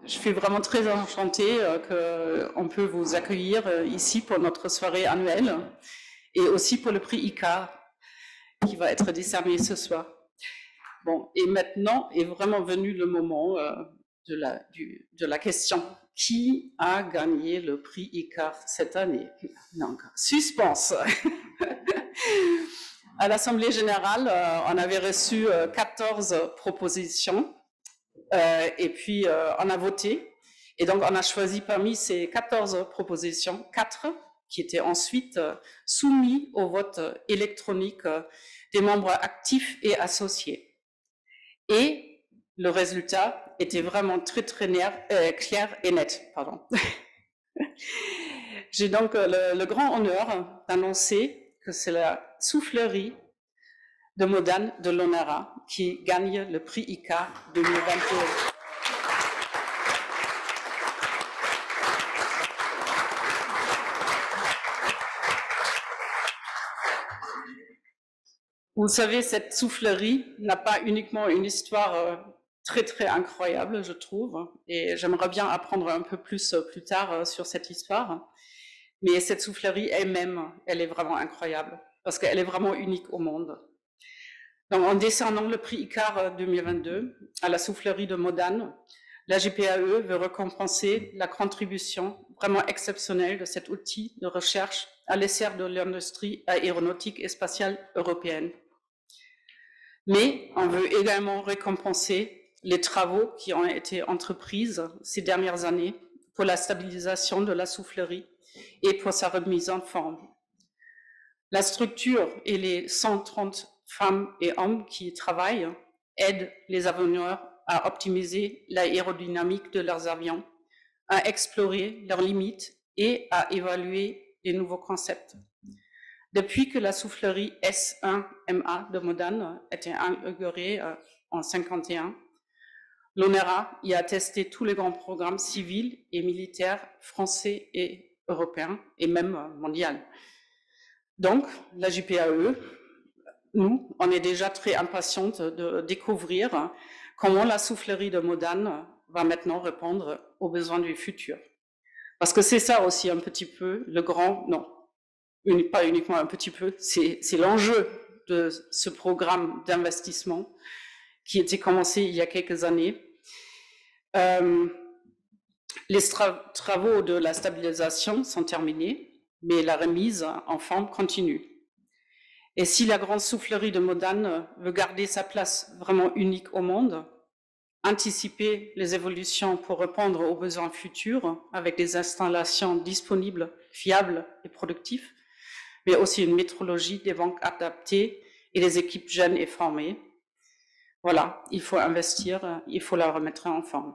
Je suis vraiment très enchantée qu'on peut vous accueillir ici pour notre soirée annuelle et aussi pour le prix ICAR qui va être décerné ce soir. Bon, et maintenant est vraiment venu le moment de la question. Qui a gagné le prix ICAR cette année? Donc, suspense. À l'Assemblée générale, on avait reçu 14 propositions et puis on a voté. Et donc, on a choisi parmi ces 14 propositions, 4 qui étaient ensuite soumis au vote électronique des membres actifs et associés. Et le résultat était vraiment très clair et net. Pardon. J'ai donc le grand honneur d'annoncer que c'est la soufflerie de Modane de l'ONERA qui gagne le prix ICAR 2022. Vous savez, cette soufflerie n'a pas uniquement une histoire très incroyable, je trouve, et j'aimerais bien apprendre un peu plus tard sur cette histoire. Mais cette soufflerie elle-même, elle est vraiment incroyable, parce qu'elle est vraiment unique au monde. Donc, en décernant le prix ICAR 2022 à la soufflerie de Modane, la GPAE veut récompenser la contribution vraiment exceptionnelle de cet outil de recherche à l'essor de l'industrie aéronautique et spatiale européenne. Mais on veut également récompenser les travaux qui ont été entrepris ces dernières années pour la stabilisation de la soufflerie et pour sa remise en forme. La structure et les 130 femmes et hommes qui y travaillent aident les avionneurs à optimiser l'aérodynamique de leurs avions, à explorer leurs limites et à évaluer les nouveaux concepts. Depuis que la soufflerie S1MA de Modane a été inaugurée en 1951, l'ONERA y a testé tous les grands programmes civils et militaires français et européens, et même mondiaux. Donc, la JPAE, nous, on est déjà très impatiente de découvrir comment la soufflerie de Modane va maintenant répondre aux besoins du futur. Parce que c'est ça aussi un petit peu le grand, non, pas uniquement un petit peu, c'est l'enjeu de ce programme d'investissement qui était commencé il y a quelques années. Les travaux de la stabilisation sont terminés, mais la remise en forme continue. Et si la grande soufflerie de Modane veut garder sa place vraiment unique au monde, anticiper les évolutions pour répondre aux besoins futurs avec des installations disponibles, fiables et productives, mais aussi une métrologie des banques adaptées et des équipes jeunes et formées. Voilà, il faut investir, il faut la remettre en forme.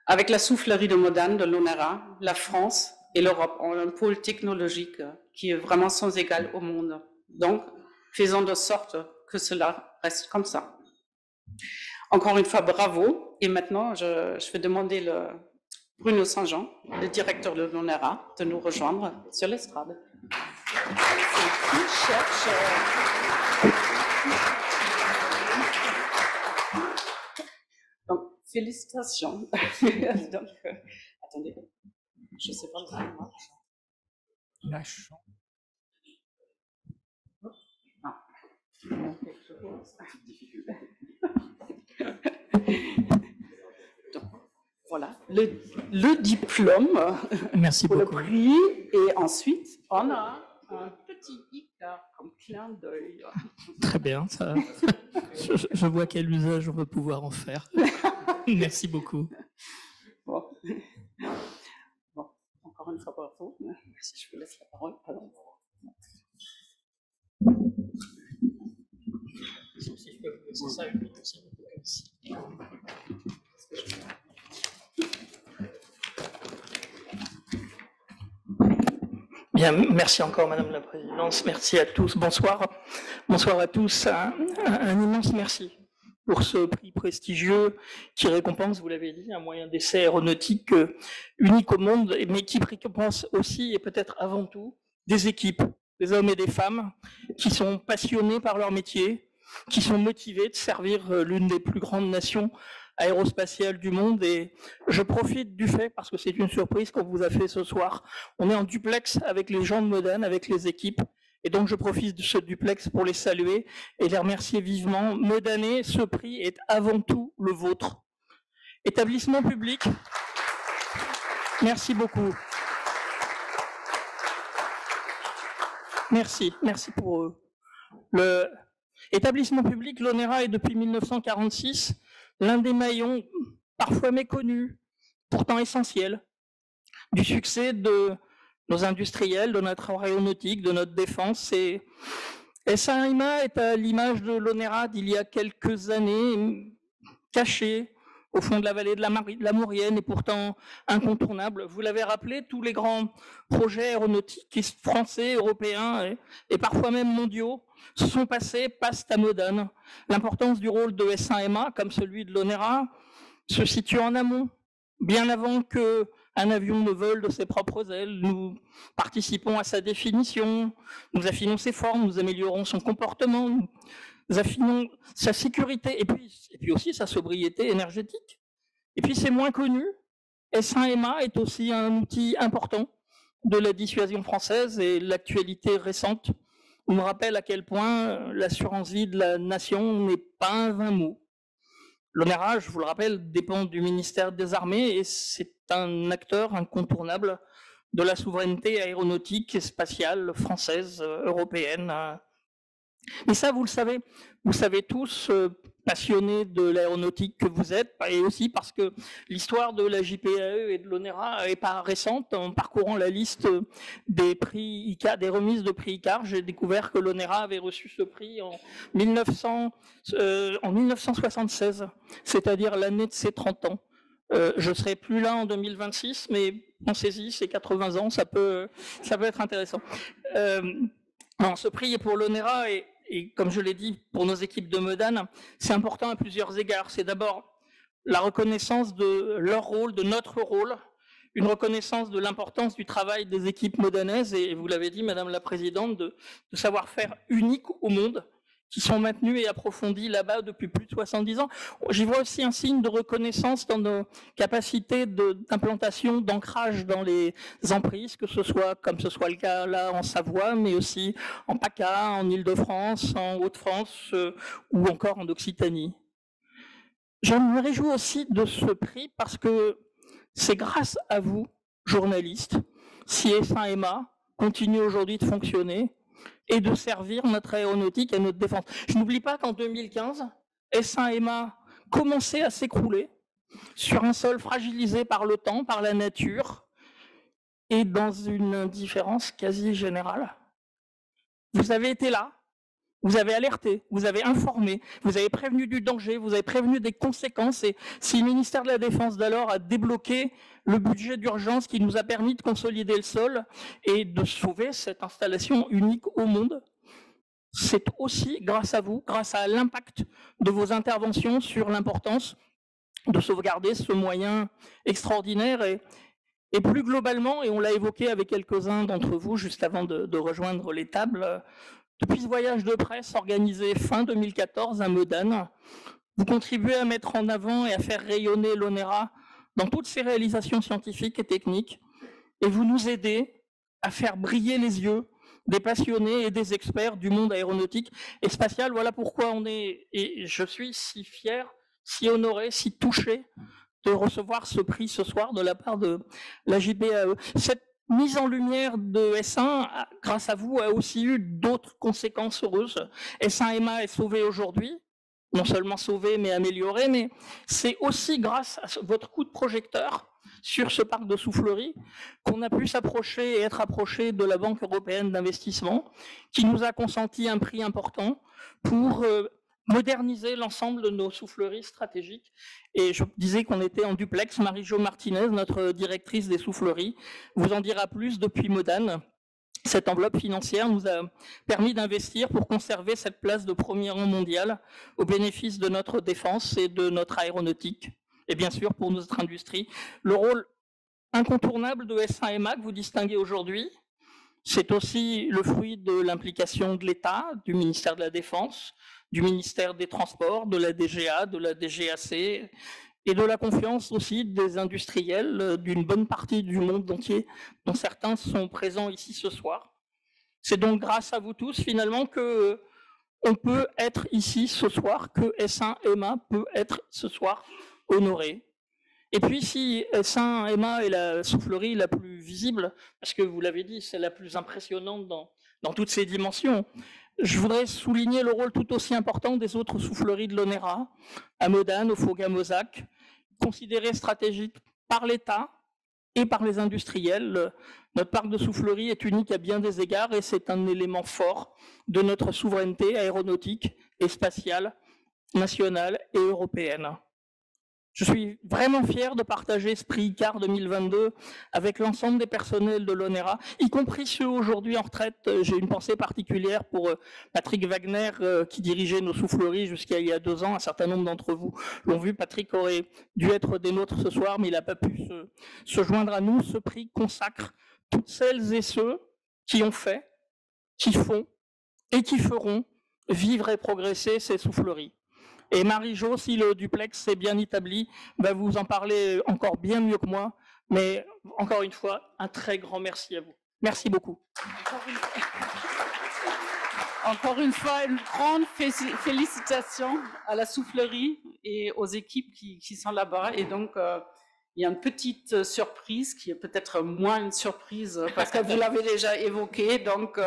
Avec la soufflerie de Modane de l'ONERA, la France et l'Europe ont un pôle technologique qui est vraiment sans égal au monde. Donc, faisons de sorte que cela reste comme ça. Encore une fois, bravo. Et maintenant, je vais demander Bruno Saint-Jean, le directeur de l'ONERA, de nous rejoindre sur l'estrade. Donc, félicitations. Donc, attendez, je ne sais pas comment ça marche. La chance. Donc, voilà, le diplôme. Merci pour beaucoup. Le prix, et ensuite, on a un petit ICAR comme clin d'œil. Très bien, ça. Je vois quel usage on va pouvoir en faire. Merci beaucoup. Bon, encore une fois, bravo. Si je vous laisse la parole. Pardon. Si je peux vous laisser ça une minute, s'il vous plaît. Bien, merci encore, Madame la Présidente. Merci à tous. Bonsoir. Bonsoir à tous. Un immense merci pour ce prix prestigieux qui récompense, vous l'avez dit, un moyen d'essai aéronautique unique au monde, mais qui récompense aussi et peut-être avant tout des équipes, des hommes et des femmes qui sont passionnés par leur métier, qui sont motivés de servir l'une des plus grandes nations aérospatiale du monde. Et je profite du fait, parce que c'est une surprise qu'on vous a fait ce soir, on est en duplex avec les gens de Modane, avec les équipes. Et donc je profite de ce duplex pour les saluer et les remercier vivement. Modanais, ce prix est avant tout le vôtre. Établissement public, merci beaucoup. Merci pour eux. Le établissement public, l'ONERA est depuis 1946 l'un des maillons, parfois méconnus, pourtant essentiels, du succès de nos industriels, de notre aéronautique, de notre défense. Et SA-IMA est à l'image de l'ONERA d'il y a quelques années, caché au fond de la vallée de la Maurienne et pourtant incontournable. Vous l'avez rappelé, tous les grands projets aéronautiques français, européens et parfois même mondiaux se sont passent à Modane. L'importance du rôle de SA-IMA, comme celui de l'ONERA, se situe en amont, bien avant qu'un avion ne vole de ses propres ailes. Nous participons à sa définition, nous affinons ses formes, nous améliorons son comportement, nous affinons sa sécurité et puis aussi sa sobriété énergétique. Et puis c'est moins connu, SA-IMA est aussi un outil important de la dissuasion française et l'actualité récente nous rappelle à quel point l'assurance vie de la nation n'est pas un vain mot. L'ONERA, je vous le rappelle, dépend du ministère des Armées et c'est un acteur incontournable de la souveraineté aéronautique et spatiale française, européenne. Mais ça, vous le savez tous, passionnés de l'aéronautique que vous êtes, et aussi parce que l'histoire de la JPAE et de l'ONERA n'est pas récente. En parcourant la liste des prix ICAR, des remises de prix ICAR, j'ai découvert que l'ONERA avait reçu ce prix en 1976, c'est-à-dire l'année de ses 30 ans. Je ne serai plus là en 2026, mais pensez-y, c'est 80 ans, ça peut être intéressant. Non, ce prix est pour l'ONERA et comme je l'ai dit, pour nos équipes de Modane, c'est important à plusieurs égards. C'est d'abord la reconnaissance de leur rôle, de notre rôle, une reconnaissance de l'importance du travail des équipes modanaises, et vous l'avez dit, Madame la Présidente, de savoir-faire unique au monde, qui sont maintenus et approfondis là-bas depuis plus de 70 ans. J'y vois aussi un signe de reconnaissance dans nos capacités d'implantation, d'ancrage dans les emprises, que ce soit, comme ce soit le cas là en Savoie, mais aussi en PACA, en Île-de-France, en Hauts-de-France ou encore en Occitanie. Je me réjouis aussi de ce prix parce que c'est grâce à vous, journalistes, si SA-IMA continue aujourd'hui de fonctionner et de servir notre aéronautique et notre défense. Je n'oublie pas qu'en 2015, SA-IMA commençait à s'écrouler sur un sol fragilisé par le temps, par la nature, et dans une indifférence quasi générale. Vous avez été là, vous avez alerté, vous avez informé, vous avez prévenu du danger, vous avez prévenu des conséquences, et si le ministère de la Défense d'alors a débloqué le budget d'urgence qui nous a permis de consolider le sol et de sauver cette installation unique au monde, c'est aussi grâce à vous, grâce à l'impact de vos interventions sur l'importance de sauvegarder ce moyen extraordinaire et plus globalement, et on l'a évoqué avec quelques-uns d'entre vous juste avant de rejoindre les tables, depuis ce voyage de presse organisé fin 2014 à Modane, vous contribuez à mettre en avant et à faire rayonner l'ONERA dans toutes ses réalisations scientifiques et techniques, et vous nous aidez à faire briller les yeux des passionnés et des experts du monde aéronautique et spatial. Voilà pourquoi et je suis si fier, si honoré, si touché de recevoir ce prix ce soir de la part de la JPAE. Cette mise en lumière de S1, grâce à vous, a aussi eu d'autres conséquences heureuses. SA-IMA est sauvé aujourd'hui, non seulement sauvé, mais amélioré, mais c'est aussi grâce à votre coup de projecteur sur ce parc de soufflerie qu'on a pu s'approcher et être approché de la Banque européenne d'investissement, qui nous a consenti un prix important pour moderniser l'ensemble de nos souffleries stratégiques. Et je disais qu'on était en duplex. Marie-Jo Martinez, notre directrice des souffleries, vous en dira plus depuis Modane. Cette enveloppe financière nous a permis d'investir pour conserver cette place de premier rang mondial au bénéfice de notre défense et de notre aéronautique, et bien sûr pour notre industrie. Le rôle incontournable de SA-IMA que vous distinguez aujourd'hui, c'est aussi le fruit de l'implication de l'État, du ministère de la Défense, du ministère des Transports, de la DGA, de la DGAC, et de la confiance aussi des industriels d'une bonne partie du monde entier, dont certains sont présents ici ce soir. C'est donc grâce à vous tous, finalement, que on peut être ici ce soir, que S1EMA peut être ce soir honoré. Et puis si S1EMA est la soufflerie la plus visible, parce que vous l'avez dit, c'est la plus impressionnante dans toutes ses dimensions, je voudrais souligner le rôle tout aussi important des autres souffleries de l'ONERA, à Modane, au Fauga-Mozac, considérées stratégiques par l'État et par les industriels. Notre parc de soufflerie est unique à bien des égards et c'est un élément fort de notre souveraineté aéronautique et spatiale, nationale et européenne. Je suis vraiment fier de partager ce prix ICAR 2022 avec l'ensemble des personnels de l'ONERA, y compris ceux aujourd'hui en retraite. J'ai une pensée particulière pour Patrick Wagner qui dirigeait nos souffleries jusqu'à il y a 2 ans. Un certain nombre d'entre vous l'ont vu. Patrick aurait dû être des nôtres ce soir, mais il n'a pas pu se joindre à nous. Ce prix consacre toutes celles et ceux qui ont fait, qui font et qui feront vivre et progresser ces souffleries. Et Marie-Jo, si le duplex est bien établi, va vous en parler encore bien mieux que moi. Mais encore une fois, un très grand merci à vous. Merci beaucoup. Encore une fois, une grande félicitation à la soufflerie et aux équipes qui sont là-bas. Et donc, il y a une petite surprise qui est peut-être moins une surprise parce que vous l'avez déjà évoqué. Donc,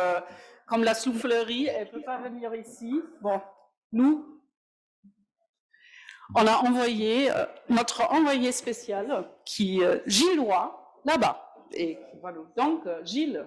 comme la soufflerie, elle ne peut pas venir ici. Bon, nous, on a envoyé notre envoyé spécial qui est Gilles Roy, là-bas. Et voilà. Donc, Gilles.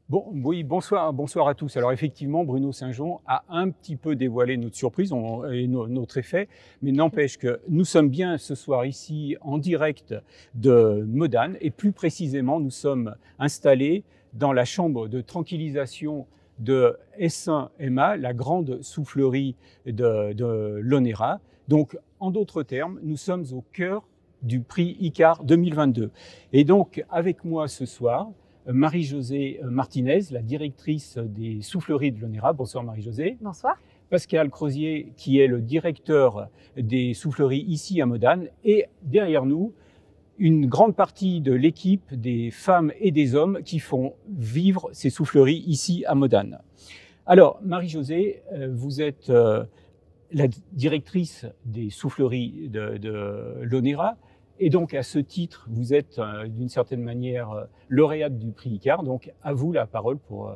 Bon, oui, bonsoir à tous. Alors effectivement, Bruno Saint-Jean a un petit peu dévoilé notre surprise et notre effet, mais n'empêche que nous sommes bien ce soir ici en direct de Modane et plus précisément, nous sommes installés dans la chambre de tranquillisation de S1EMA, la grande soufflerie de l'ONERA. Donc, en d'autres termes, nous sommes au cœur du prix ICAR 2022. Et donc, avec moi ce soir, Marie-Josée Martinez, la directrice des souffleries de l'ONERA. Bonsoir Marie-Josée. Bonsoir. Pascal Crozier, qui est le directeur des souffleries ici à Modane. Et derrière nous, une grande partie de l'équipe des femmes et des hommes qui font vivre ces souffleries ici à Modane. Alors, Marie-Josée, vous êtes la directrice des souffleries de l'ONERA. Et donc, à ce titre, vous êtes d'une certaine manière lauréate du prix ICAR. Donc, à vous la parole pour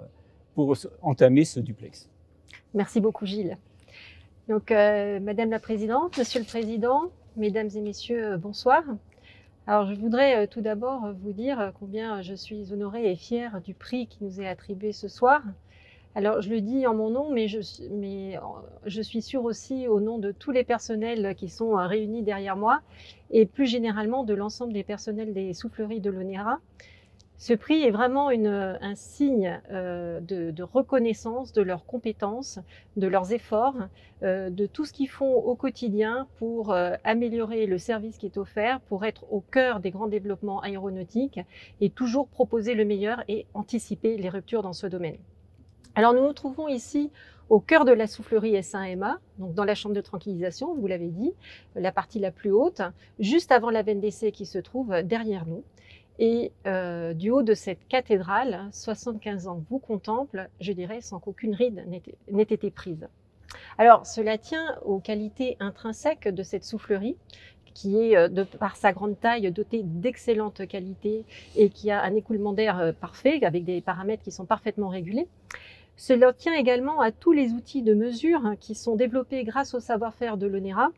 entamer ce duplex. Merci beaucoup, Gilles. Donc, Madame la Présidente, Monsieur le Président, Mesdames et Messieurs, bonsoir. Alors, je voudrais tout d'abord vous dire combien je suis honorée et fière du prix qui nous est attribué ce soir. Alors, je le dis en mon nom, mais je suis sûre aussi au nom de tous les personnels qui sont réunis derrière moi et plus généralement de l'ensemble des personnels des souffleries de l'ONERA. Ce prix est vraiment un signe de reconnaissance de leurs compétences, de leurs efforts, de tout ce qu'ils font au quotidien pour améliorer le service qui est offert, pour être au cœur des grands développements aéronautiques et toujours proposer le meilleur et anticiper les ruptures dans ce domaine. Alors nous nous trouvons ici au cœur de la soufflerie S1EMA, donc dans la chambre de tranquillisation, vous l'avez dit, la partie la plus haute, juste avant la veine d'essai qui se trouve derrière nous. Et du haut de cette cathédrale, 75 ans vous contemplent, je dirais, sans qu'aucune ride n'ait été prise. Alors cela tient aux qualités intrinsèques de cette soufflerie, qui est, par sa grande taille, dotée d'excellentes qualités et qui a un écoulement d'air parfait, avec des paramètres qui sont parfaitement régulés. Cela tient également à tous les outils de mesure qui sont développés grâce au savoir-faire de l'ONERA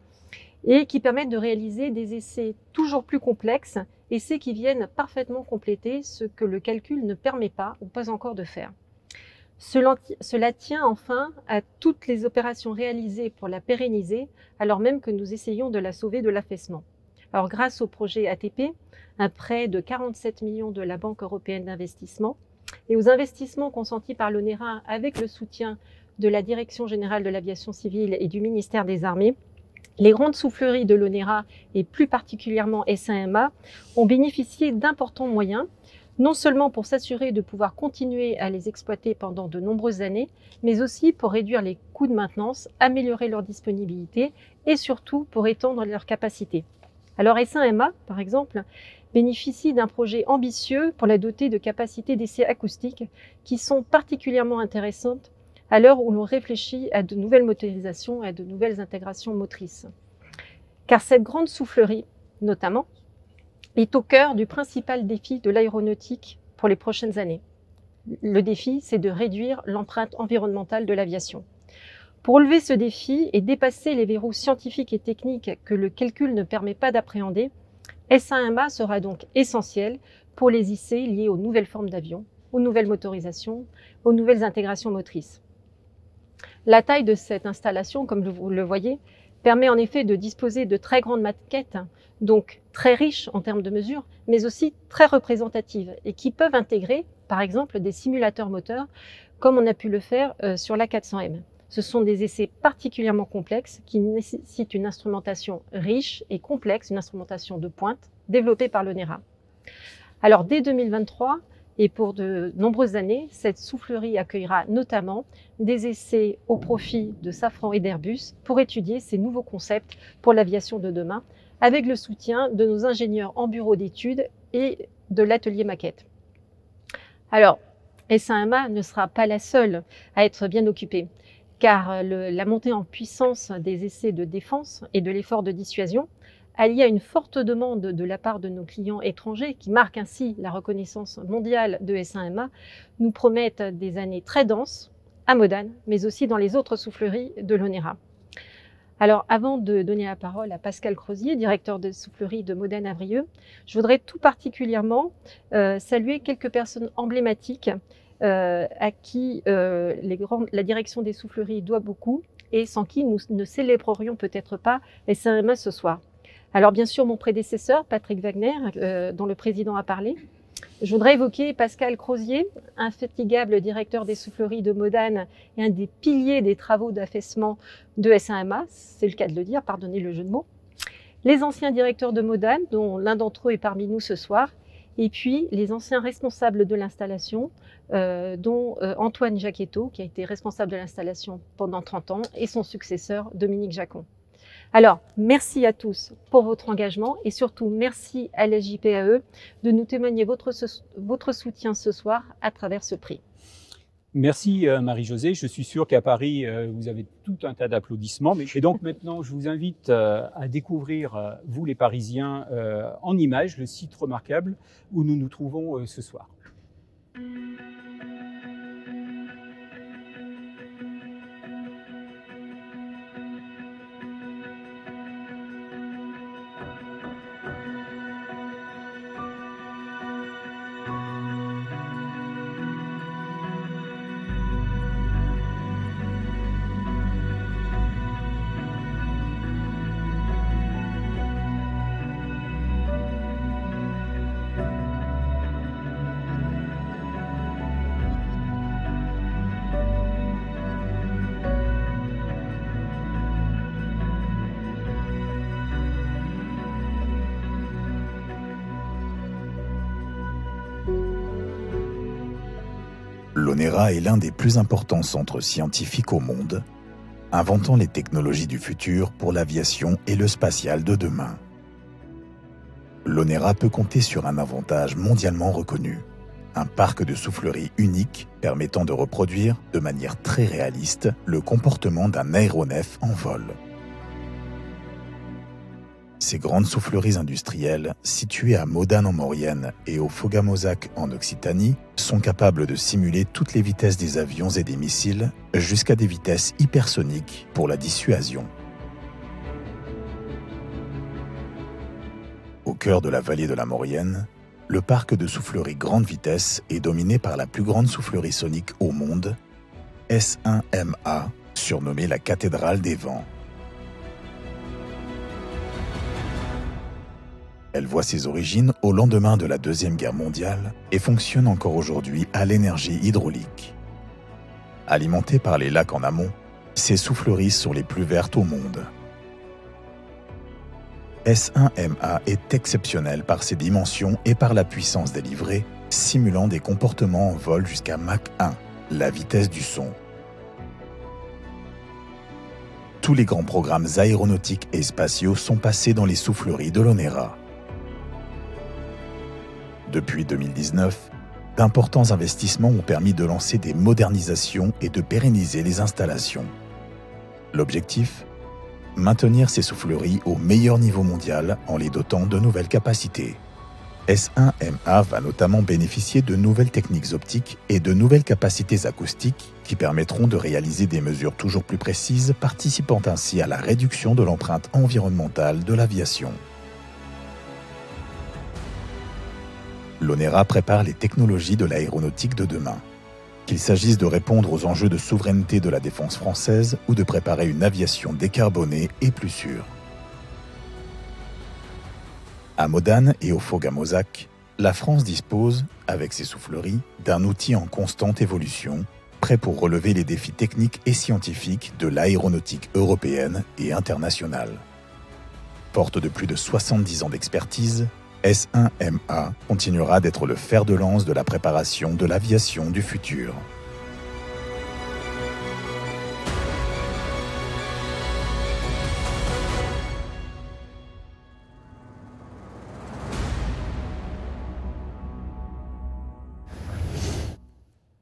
et qui permettent de réaliser des essais toujours plus complexes, essais qui viennent parfaitement compléter ce que le calcul ne permet pas ou pas encore de faire. Cela tient enfin à toutes les opérations réalisées pour la pérenniser, alors même que nous essayons de la sauver de l'affaissement. Alors grâce au projet ATP, un prêt de 47 millions de la Banque européenne d'investissement, et aux investissements consentis par l'ONERA avec le soutien de la Direction générale de l'aviation civile et du ministère des Armées, les grandes souffleries de l'ONERA et plus particulièrement S1EMA ont bénéficié d'importants moyens non seulement pour s'assurer de pouvoir continuer à les exploiter pendant de nombreuses années, mais aussi pour réduire les coûts de maintenance, améliorer leur disponibilité et surtout pour étendre leurs capacités. Alors S1MA, par exemple, bénéficie d'un projet ambitieux pour la doter de capacités d'essai acoustiques qui sont particulièrement intéressantes à l'heure où l'on réfléchit à de nouvelles motorisations et à de nouvelles intégrations motrices. Car cette grande soufflerie, notamment, est au cœur du principal défi de l'aéronautique pour les prochaines années. Le défi, c'est de réduire l'empreinte environnementale de l'aviation. Pour relever ce défi et dépasser les verrous scientifiques et techniques que le calcul ne permet pas d'appréhender, S1MA sera donc essentiel pour les IC liés aux nouvelles formes d'avions, aux nouvelles motorisations, aux nouvelles intégrations motrices. La taille de cette installation, comme vous le voyez, permet en effet de disposer de très grandes maquettes, donc très riches en termes de mesures, mais aussi très représentatives et qui peuvent intégrer, par exemple, des simulateurs moteurs, comme on a pu le faire sur l'A400M. Ce sont des essais particulièrement complexes qui nécessitent une instrumentation riche et complexe, une instrumentation de pointe développée par l'ONERA. Alors dès 2023 et pour de nombreuses années, cette soufflerie accueillera notamment des essais au profit de Safran et d'Airbus pour étudier ces nouveaux concepts pour l'aviation de demain, avec le soutien de nos ingénieurs en bureau d'études et de l'atelier maquette. Alors, S1MA ne sera pas la seule à être bien occupée, car la montée en puissance des essais de défense et de l'effort de dissuasion, alliée à une forte demande de la part de nos clients étrangers, qui marquent ainsi la reconnaissance mondiale de S1MA, nous promettent des années très denses à Modane, mais aussi dans les autres souffleries de l'ONERA. Alors, avant de donner la parole à Pascal Crozier, directeur de soufflerie de Modane-Avrieux, je voudrais tout particulièrement saluer quelques personnes emblématiques à qui la direction des souffleries doit beaucoup et sans qui nous ne célébrerions peut-être pas S1MA ce soir. Alors bien sûr, mon prédécesseur, Patrick Wagner, dont le président a parlé. Je voudrais évoquer Pascal Crozier, infatigable directeur des souffleries de Modane et un des piliers des travaux d'affaissement de S1MA, c'est le cas de le dire, pardonnez le jeu de mots. Les anciens directeurs de Modane, dont l'un d'entre eux est parmi nous ce soir, et puis les anciens responsables de l'installation, dont Antoine Jacquetto, qui a été responsable de l'installation pendant 30 ans, et son successeur, Dominique Jacon. Alors, merci à tous pour votre engagement et surtout merci à la JPAE de nous témoigner votre soutien ce soir à travers ce prix. Merci Marie-Josée. Je suis sûr qu'à Paris, vous avez tout un tas d'applaudissements. Et donc maintenant, je vous invite à découvrir, vous les Parisiens, en images, le site remarquable où nous nous trouvons ce soir. L'ONERA est l'un des plus importants centres scientifiques au monde, inventant les technologies du futur pour l'aviation et le spatial de demain. L'ONERA peut compter sur un avantage mondialement reconnu, un parc de soufflerie unique permettant de reproduire, de manière très réaliste, le comportement d'un aéronef en vol. Ces grandes souffleries industrielles, situées à Modane en Maurienne et au Foga-Mosaque en Occitanie, sont capables de simuler toutes les vitesses des avions et des missiles, jusqu'à des vitesses hypersoniques pour la dissuasion. Au cœur de la vallée de la Maurienne, le parc de soufflerie grande vitesse est dominé par la plus grande soufflerie sonique au monde, S1MA, surnommée la cathédrale des vents. Elle voit ses origines au lendemain de la Deuxième Guerre mondiale et fonctionne encore aujourd'hui à l'énergie hydraulique. Alimentée par les lacs en amont, ces souffleries sont les plus vertes au monde. S1MA est exceptionnelle par ses dimensions et par la puissance délivrée, simulant des comportements en vol jusqu'à Mach 1, la vitesse du son. Tous les grands programmes aéronautiques et spatiaux sont passés dans les souffleries de l'ONERA. Depuis 2019, d'importants investissements ont permis de lancer des modernisations et de pérenniser les installations. L'objectif ? Maintenir ces souffleries au meilleur niveau mondial en les dotant de nouvelles capacités. S1MA va notamment bénéficier de nouvelles techniques optiques et de nouvelles capacités acoustiques qui permettront de réaliser des mesures toujours plus précises, participant ainsi à la réduction de l'empreinte environnementale de l'aviation. L'ONERA prépare les technologies de l'aéronautique de demain. Qu'il s'agisse de répondre aux enjeux de souveraineté de la défense française ou de préparer une aviation décarbonée et plus sûre. À Modane et au Foga-Mosaque, la France dispose, avec ses souffleries, d'un outil en constante évolution, prêt pour relever les défis techniques et scientifiques de l'aéronautique européenne et internationale. Porte de plus de 70 ans d'expertise, S1MA continuera d'être le fer de lance de la préparation de l'aviation du futur.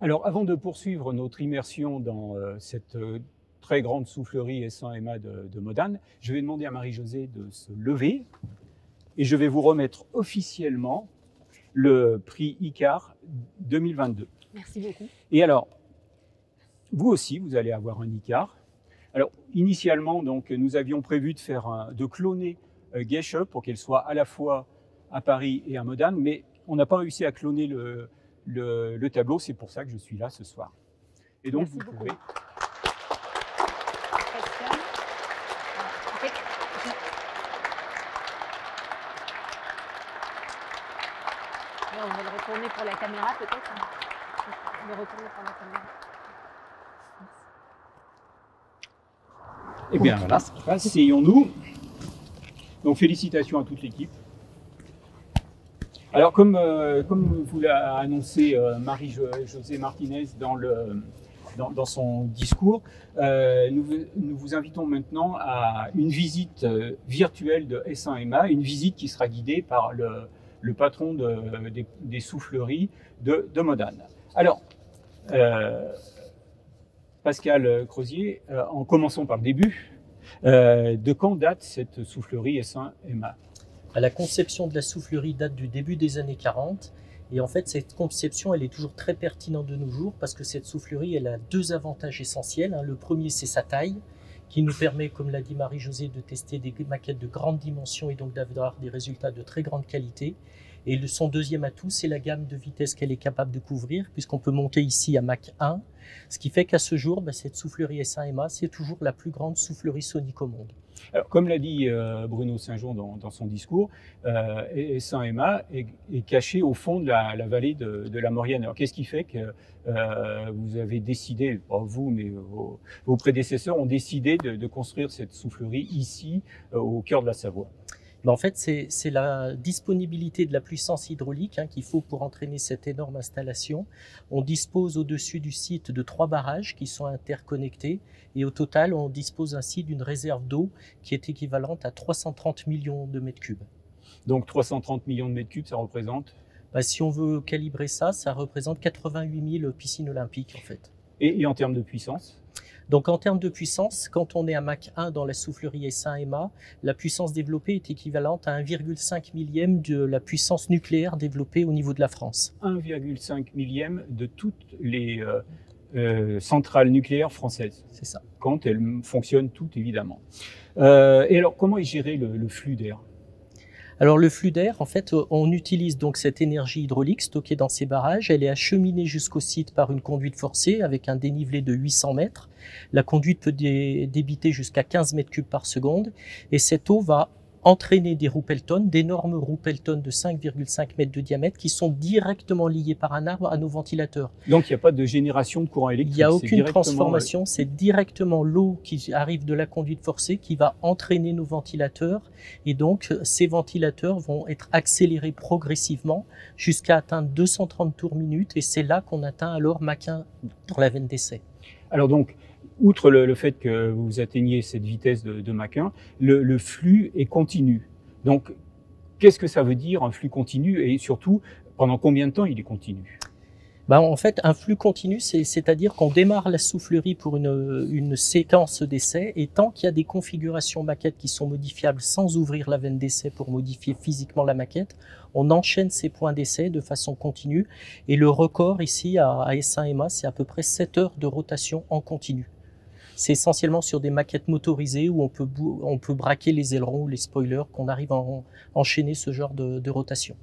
Alors, avant de poursuivre notre immersion dans cette très grande soufflerie S1MA de Modane, je vais demander à Marie-Josée de se lever et je vais vous remettre officiellement le prix ICAR 2022. Merci beaucoup. Et alors, vous aussi, vous allez avoir un ICAR. Alors, initialement, donc, nous avions prévu de cloner Gesche pour qu'elle soit à la fois à Paris et à Modane, mais on n'a pas réussi à cloner le tableau, c'est pour ça que je suis là ce soir. Et donc, Merci vous beaucoup. pouvez... On va le retourner pour la caméra peut-être. On va le retourner pour la caméra. Eh bien, voilà, asseyons-nous. Donc, félicitations à toute l'équipe. Alors, comme vous l'a annoncé Marie-Josée Martinez dans son discours, nous vous invitons maintenant à une visite virtuelle de S1MA, une visite qui sera guidée par le patron des souffleries de Modane. Alors, Pascal Crozier, en commençant par le début, de quand date cette soufflerie S1MA ? La conception de la soufflerie date du début des années 40 et en fait cette conception elle est toujours très pertinente de nos jours parce que cette soufflerie elle a deux avantages essentiels. Le premier c'est sa taille qui nous permet, comme l'a dit Marie-Josée, de tester des maquettes de grande dimension et donc d'avoir des résultats de très grande qualité. Et son deuxième atout, c'est la gamme de vitesse qu'elle est capable de couvrir, puisqu'on peut monter ici à Mach 1, ce qui fait qu'à ce jour, cette soufflerie S1MA, c'est toujours la plus grande soufflerie sonique au monde. Alors, comme l'a dit Bruno Saint-Jean dans son discours, S1MA est caché au fond de la vallée de la Maurienne. Alors, qu'est-ce qui fait que vous avez décidé, pas vous, mais vos prédécesseurs ont décidé de construire cette soufflerie ici, au cœur de la Savoie ? En fait, c'est la disponibilité de la puissance hydraulique qu'il faut pour entraîner cette énorme installation. On dispose au-dessus du site de 3 barrages qui sont interconnectés et au total, on dispose ainsi d'une réserve d'eau qui est équivalente à 330 millions de mètres cubes. Donc 330 millions de mètres cubes, ça représente ? Si on veut calibrer ça, ça représente 88 000 piscines olympiques en fait. Et en termes de puissance ? Donc en termes de puissance, quand on est à Mach 1 dans la soufflerie S1MA, la puissance développée est équivalente à 1,5 millième de la puissance nucléaire développée au niveau de la France. 1,5 millième de toutes les centrales nucléaires françaises. C'est ça. Quand elles fonctionnent toutes, évidemment. Et alors, comment est géré le flux d'air ? Alors le flux d'air, en fait, on utilise donc cette énergie hydraulique stockée dans ces barrages. Elle est acheminée jusqu'au site par une conduite forcée avec un dénivelé de 800 mètres. La conduite peut débiter jusqu'à 15 mètres cubes par seconde. Et cette eau va entraîner des roues Pelton, d'énormes roues Pelton de 5,5 mètres de diamètre qui sont directement liées par un arbre à nos ventilateurs. Donc il n'y a pas de génération de courant électrique. Il n'y a aucune transformation, c'est directement l'eau qui arrive de la conduite forcée qui va entraîner nos ventilateurs, et donc ces ventilateurs vont être accélérés progressivement jusqu'à atteindre 230 tours minute, et c'est là qu'on atteint alors Mach 1 dans la veine d'essai. Alors donc, outre le fait que vous atteigniez cette vitesse de Mach 1, le flux est continu. Donc, qu'est-ce que ça veut dire un flux continu, et surtout, pendant combien de temps il est continu? En fait, un flux continu, c'est-à-dire qu'on démarre la soufflerie pour une séquence d'essai, et tant qu'il y a des configurations maquettes qui sont modifiables sans ouvrir la veine d'essai pour modifier physiquement la maquette, on enchaîne ces points d'essai de façon continue, et le record ici à S1MA, c'est à peu près 7 heures de rotation en continu. C'est essentiellement sur des maquettes motorisées où on peut braquer les ailerons ou les spoilers qu'on arrive à enchaîner ce genre de rotation.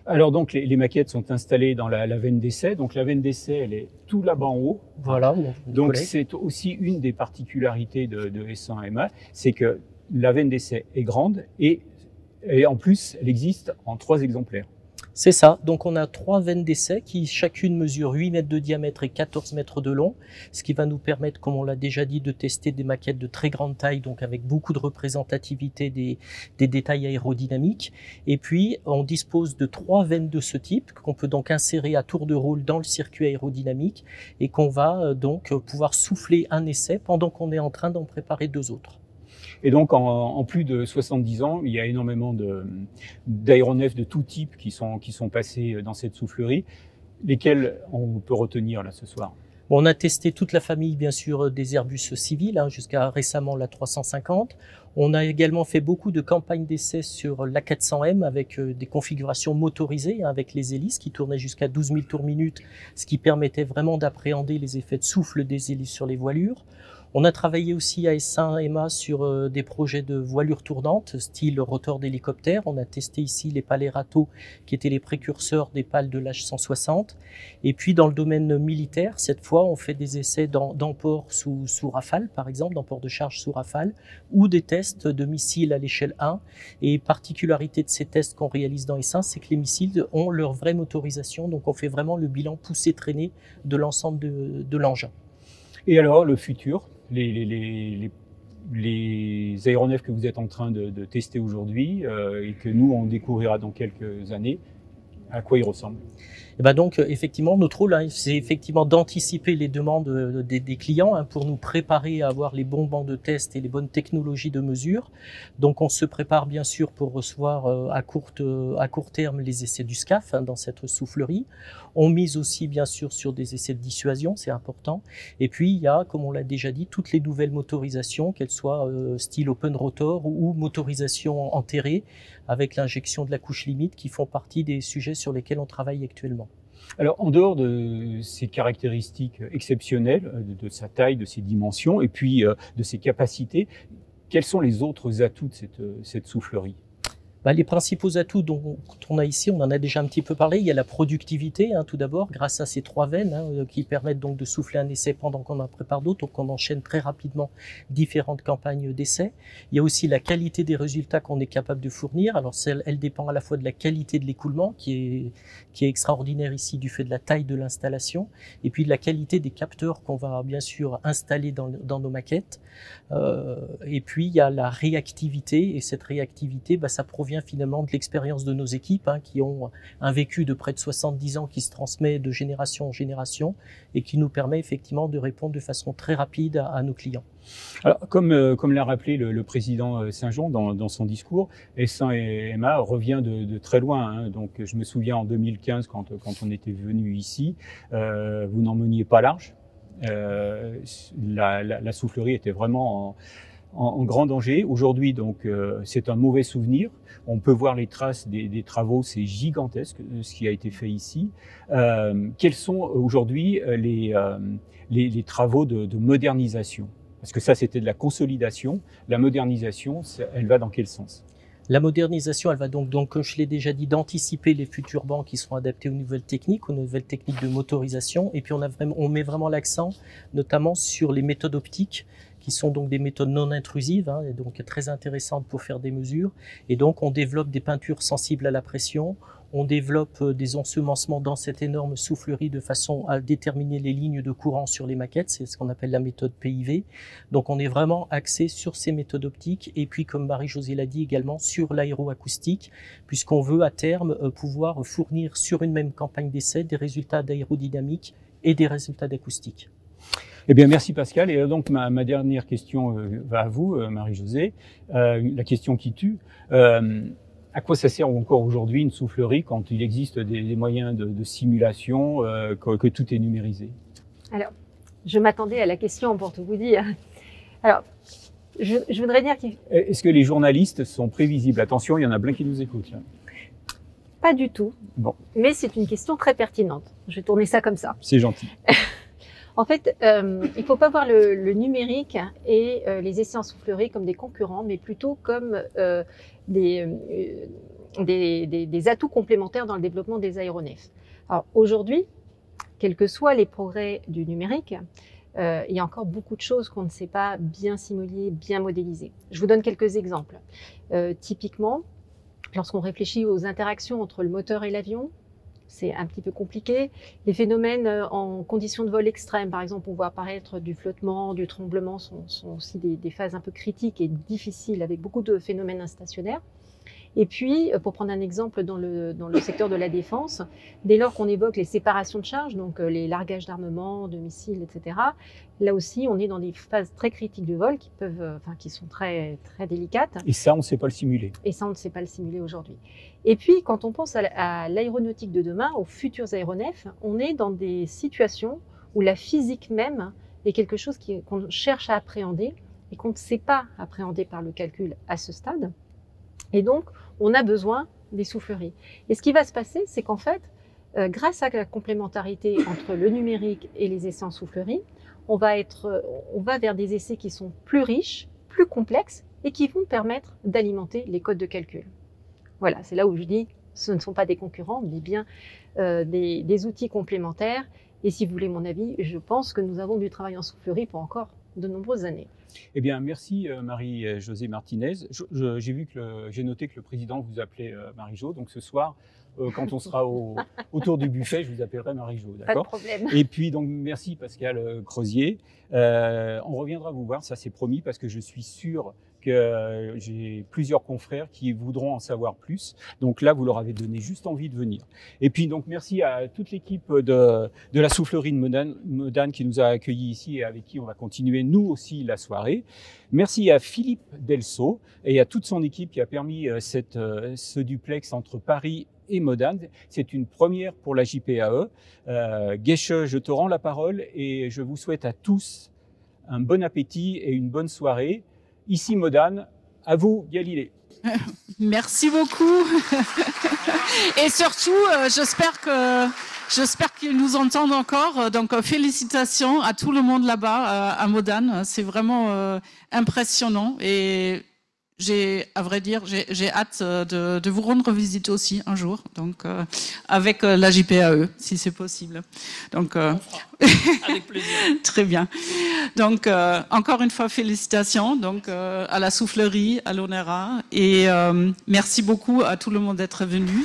Alors donc les maquettes sont installées dans la veine d'essai. Donc la veine d'essai, elle est tout là-bas en haut. Voilà. Donc c'est aussi une des particularités de S1MA, c'est que la veine d'essai est grande, et en plus elle existe en 3 exemplaires. C'est ça, donc on a 3 veines d'essai qui chacune mesure 8 mètres de diamètre et 14 mètres de long, ce qui va nous permettre, comme on l'a déjà dit, de tester des maquettes de très grande taille, donc avec beaucoup de représentativité des détails aérodynamiques. Et puis on dispose de 3 veines de ce type qu'on peut donc insérer à tour de rôle dans le circuit aérodynamique, et qu'on va donc pouvoir souffler un essai pendant qu'on est en train d'en préparer 2 autres. Et donc, en plus de 70 ans, il y a énormément d'aéronefs de tout type qui sont passés dans cette soufflerie. Lesquels on peut retenir là ce soir? On a testé toute la famille, bien sûr, des Airbus civils, jusqu'à récemment la 350. On a également fait beaucoup de campagnes d'essais sur l'A400M avec des configurations motorisées, avec les hélices qui tournaient jusqu'à 12 000 tours minute, ce qui permettait vraiment d'appréhender les effets de souffle des hélices sur les voilures. On a travaillé aussi à S1MA sur des projets de voilures tournantes, style rotor d'hélicoptère. On a testé ici les pales Erato, qui étaient les précurseurs des pales de l'H160. Et puis dans le domaine militaire, cette fois, on fait des essais d'emport sous Rafale, par exemple, d'emport de charge sous Rafale, ou des tests de missiles à l'échelle 1. Et particularité de ces tests qu'on réalise dans S1, c'est que les missiles ont leur vraie motorisation, donc on fait vraiment le bilan poussé-traîné de l'ensemble de l'engin. Et alors, le futur, les aéronefs que vous êtes en train de tester aujourd'hui et que nous, on découvrira dans quelques années, à quoi ils ressemblent? Et donc, effectivement, notre rôle, c'est effectivement d'anticiper les demandes des clients pour nous préparer à avoir les bons bancs de test et les bonnes technologies de mesure. Donc, on se prépare bien sûr pour recevoir à court terme les essais du SCAF dans cette soufflerie. On mise aussi bien sûr sur des essais de dissuasion, c'est important. Et puis, il y a, comme on l'a déjà dit, toutes les nouvelles motorisations, qu'elles soient style open rotor ou motorisation enterrée, avec l'injection de la couche limite, qui font partie des sujets sur lesquels on travaille actuellement. Alors, en dehors de ces caractéristiques exceptionnelles, de sa taille, de ses dimensions, et puis de ses capacités, quels sont les autres atouts de cette soufflerie? Les principaux atouts dont on a ici, on en a déjà un petit peu parlé. Il y a la productivité, tout d'abord, grâce à ces 3 veines qui permettent donc de souffler un essai pendant qu'on en prépare d'autres, donc on enchaîne très rapidement différentes campagnes d'essais. Il y a aussi la qualité des résultats qu'on est capable de fournir. Alors elle dépend à la fois de la qualité de l'écoulement, qui est extraordinaire ici du fait de la taille de l'installation, et puis de la qualité des capteurs qu'on va bien sûr installer dans nos maquettes. Et puis il y a la réactivité, et cette réactivité, ça provient finalement de l'expérience de nos équipes qui ont un vécu de près de 70 ans qui se transmet de génération en génération et qui nous permet effectivement de répondre de façon très rapide à nos clients. Alors, comme l'a rappelé le président Saint-Jean dans son discours, S1MA revient de très loin. Donc, je me souviens en 2015, quand on était venu ici, vous n'en meniez pas large. La soufflerie était vraiment en grand danger. Aujourd'hui, donc, c'est un mauvais souvenir. On peut voir les traces des travaux, c'est gigantesque ce qui a été fait ici. Quels sont aujourd'hui les travaux de modernisation? Parce que ça, c'était de la consolidation. La modernisation, elle va dans quel sens? La modernisation, elle va donc, comme je l'ai déjà dit, d'anticiper les futurs bancs qui seront adaptés aux nouvelles techniques de motorisation. Et puis on met vraiment l'accent, notamment sur les méthodes optiques qui sont donc des méthodes non intrusives, hein, et donc très intéressantes pour faire des mesures. Et donc on développe des peintures sensibles à la pression, on développe des ensemencements dans cette énorme soufflerie de façon à déterminer les lignes de courant sur les maquettes, c'est ce qu'on appelle la méthode PIV. Donc on est vraiment axé sur ces méthodes optiques et puis comme Marie-Josée l'a dit également sur l'aéroacoustique, puisqu'on veut à terme pouvoir fournir sur une même campagne d'essai des résultats d'aérodynamique et des résultats d'acoustique. Eh bien, merci Pascal. Et donc ma dernière question va à vous, Marie-Josée. La question qui tue. À quoi ça sert encore aujourd'hui une soufflerie quand il existe des moyens de simulation, que tout est numérisé? Alors, je m'attendais à la question pour tout vous dire. Alors, je voudrais dire qu'il... Est-ce que les journalistes sont prévisibles? Attention, il y en a plein qui nous écoutent. Là. Pas du tout. Bon. Mais c'est une question très pertinente. Je vais tourner ça comme ça. C'est gentil. En fait, il ne faut pas voir le numérique et les essais en soufflerie comme des concurrents, mais plutôt comme des atouts complémentaires dans le développement des aéronefs. Alors aujourd'hui, quels que soient les progrès du numérique, il y a encore beaucoup de choses qu'on ne sait pas bien simuler, bien modéliser. Je vous donne quelques exemples. Typiquement, lorsqu'on réfléchit aux interactions entre le moteur et l'avion, c'est un petit peu compliqué. Les phénomènes en conditions de vol extrêmes, par exemple, on voit apparaître du flottement, du tremblement, sont aussi des phases un peu critiques et difficiles avec beaucoup de phénomènes instationnaires. Et puis, pour prendre un exemple dans le secteur de la défense, dès lors qu'on évoque les séparations de charges, donc les largages d'armement, de missiles, etc., là aussi, on est dans des phases très critiques du vol qui sont très, très délicates. Et ça, on ne sait pas le simuler. Et ça, on ne sait pas le simuler aujourd'hui. Et puis, quand on pense à l'aéronautique de demain, aux futurs aéronefs, on est dans des situations où la physique même est quelque chose qu'on cherche à appréhender et qu'on ne sait pas appréhender par le calcul à ce stade. Et donc, on a besoin des souffleries. Et ce qui va se passer, c'est qu'en fait, grâce à la complémentarité entre le numérique et les essais en soufflerie, on va vers des essais qui sont plus riches, plus complexes et qui vont permettre d'alimenter les codes de calcul. Voilà, c'est là où je dis, ce ne sont pas des concurrents, mais bien des outils complémentaires. Et si vous voulez mon avis, je pense que nous avons du travail en soufflerie pour encore de nombreuses années. Eh bien, merci Marie-Josée Martinez. J'ai noté que le président vous appelait Marie-Jo, donc ce soir, quand on sera autour du buffet, je vous appellerai Marie-Jo, d'accord ? Pas de problème. Et puis, donc, merci Pascal Crozier. On reviendra vous voir, ça c'est promis, parce que je suis sûr que j'ai plusieurs confrères qui voudront en savoir plus. Donc là, vous leur avez donné juste envie de venir. Et puis, donc, merci à toute l'équipe de la soufflerie de Modane qui nous a accueillis ici et avec qui on va continuer, nous aussi, la soirée. Merci à Philippe Delceau et à toute son équipe qui a permis ce duplex entre Paris et Modane. C'est une première pour la JPAE. Gesche, je te rends la parole et je vous souhaite à tous un bon appétit et une bonne soirée. Ici Modane, à vous Galilée. Merci beaucoup. Et surtout, j'espère qu'ils nous entendent encore. Donc, félicitations à tout le monde là-bas, à Modane. C'est vraiment impressionnant. Et à vrai dire, j'ai hâte de vous rendre visite aussi un jour. Donc, avec la JPAE, si c'est possible. Donc, avec plaisir. Très bien. Donc, encore une fois, félicitations donc, à la soufflerie, à l'ONERA. Et merci beaucoup à tout le monde d'être venu.